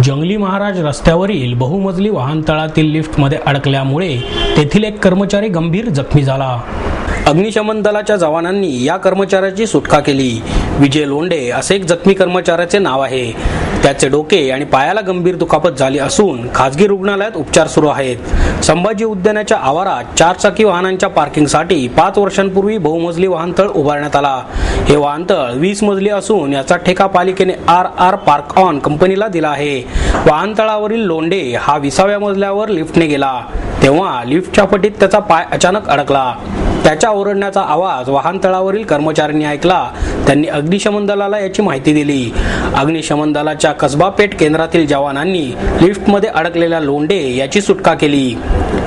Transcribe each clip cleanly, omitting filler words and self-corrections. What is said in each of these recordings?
जंगली महाराज रस्त्यावरील बहुमजली वाहनतळातील लिफ्टमध्ये अडकल्यामुळे तेथील एक कर्मचारी गंभीर जखमी झाला। अग्निशमन दलाच्या जवानांनी या कर्मचाऱ्याची सुटका केली। विजय लोंढे असे एक जखमी कर्मचाऱ्याचे नाव आहे। त्याचे डोके आणि पायाला गंभीर दुखापत झाली असून खासगी रुग्णालयात उपचार सुरू आहेत। संभाजी उद्यानाच्या आवारात 4 चाकी वाहनांच्या पार्किंगसाठी 5 वर्षांपूर्वी बहुमजली वाहनतळ उभारण्यात आला। हे वाहनतळ 20 मजली असून याचा ठेका पालिकेने RR पार्क ऑन कंपनीला दिला आहे। वाहनतळावरील लोंढे हा 20व्या मजल्यावर लिफ्टने गेला तेव्हा लिफ्टच्या फटीत त्याचा पाय अचानक अडकला। त्याच्या ओरडण्याचा आवाज वाहनतळावरील कर्मचाऱ्यांनी ऐकला। त्यांनी अग्निशमन दलाला याची माहिती दिली। अग्निशमन दलाच्या कसबा पेठ केंद्रातील जवानांनी लिफ्टमध्ये अडकलेल्या लोंढे याची सुटका केली।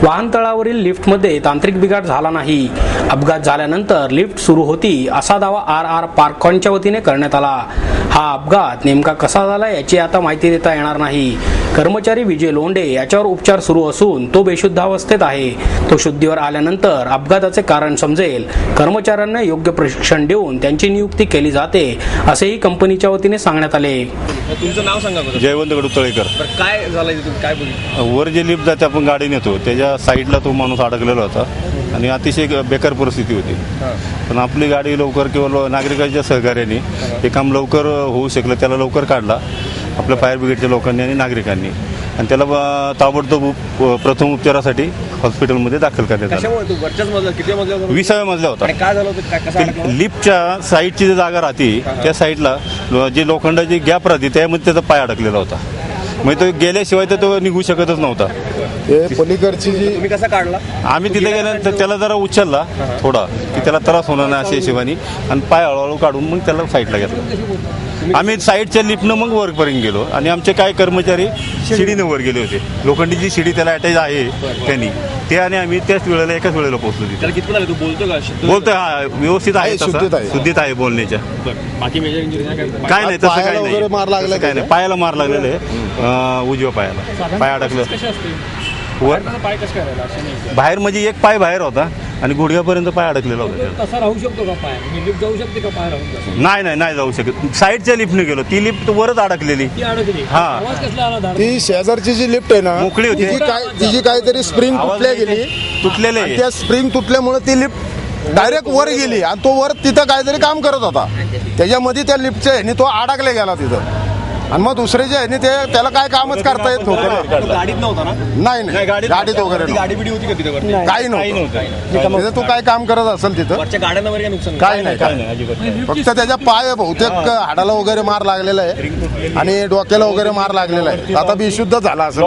वाहनतळावरील लिफ्टमध्ये तांत्रिक बिघाड झाला नाही। अपघात झाल्यानंतर लिफ्ट सुरू होती असा दावा RR पार्कॉनच्या वतीने करण्यात आला। हा अपघात नेमका कसा झाला याची आता माहिती देता येणार नाही। कर्मचारी विजय लोंढे याच्यावर उपचार सुरू असून तो बेशुद्धावस्थेत आहे। तो शुद्धीवर आल्यानंतर अपघाताचे कारण समजेल। कर्मचाऱ्यांना योग्य प्रशिक्षण देऊन त्यांची नियुक्ती केली जाते असेही कंपनीच्या वतीने सांगण्यात आले। तुमचं नाव सांगा बरं। जयवंत गडुतळेकर। काय झालंय तुम्ही काय बोलले? वर जे लिफ्ट जाते आपण गाडी नेतो त्याच्या साईडला तो माणूस अडकलेला होता आणि अतिशय बेकार परिस्थिती होती। पण आपली गाडी लवकर किंवा नागरिकांच्या सहकार्याने हे काम लवकर होऊ शकलं। त्याला लवकर काढला आपल्या फायर ब्रिगेडच्या लोकांनी आणि नागरिकांनी आणि त्याला ताबडतोब प्रथम उपचारासाठी हॉस्पिटलमध्ये दाखल करण्यात आलं। 20व्या मजला होता। काय झालं होतं? लिफ्टच्या साईडची जी जागा राहते त्या साईडला जे लोखंडाची गॅप राहते त्यामध्ये त्याचा पाय अडकलेला होता। म्हणजे तो गेल्याशिवाय तर तो निघू शकतच नव्हता। पलीकडची जी तुम्ही कसा काढला? आम्ही तिथे गेल्यानंतर त्याला जरा उचलला थोडा की त्याला त्रास होणार नाही अशा हिशोबाने आणि पाय हळूहळू काढून मग त्याला साईडला घेतला। आम्ही साईडच्या लिफ्टनं मग वरपर्यंत गेलो आणि आमचे काही कर्मचारी शिडीने वर गेले होते। लोखंडीची शिडी त्याला अटॅच आहे त्यांनी ते आणि आम्ही त्याच वेळेला एकाच वेळेला पोहोचलो तिथे। किती लागले? तू बोलतो का? बोलतोय हा व्यवस्थित आहे, शुद्धीत आहे बोलण्याच्या। बाकी मेजर इंजुरी काय नाही तसं काही नाही, काय नाही। पायाला मार लागलेला आहे, उजव्या पायाला पाय अडकलं वर बाहेर म्हणजे एक पाय बाहेर होता आणि गुडघ्यापर्यंत पाय अडकलेला होता। तसा राहू शकतो का पाय? लिफ्ट जाऊ शकते का पाय राहून? नाही जाऊ शकत। साईडच्या लिफ्टने गेलो ती लिफ्ट वरच अडकलेली। हा ती शेजारची जी लिफ्ट आहे ना मोकळी होती। तिची काहीतरी स्प्रिंग तुटलेले त्या स्प्रिंग तुटल्यामुळे ती लिफ्ट डायरेक्ट वर गेली आणि तो वर तिथं काहीतरी काम करत होता त्याच्यामध्ये त्या लिफ्टच्या ह्याने तो अडकले गेला तिथं आणि मग दुसरे जे आहे त्याला काय कामच करता येत नव्हतं। गाडीत नव्हता ना? नाही गाडीत वगैरे गाडी बिडी होती का तिथे? काही नव्हतं। तो काय काम करत असेल तिथं वरच्या गाड्यांवर काय नुकसान? काही नाही। फक्त त्याच्या पाय बहुतेक हाडाला वगैरे मार लागलेला आहे आणि डोक्याला वगैरे मार लागलेला आहे। आता बेशुद्ध झाला असेल।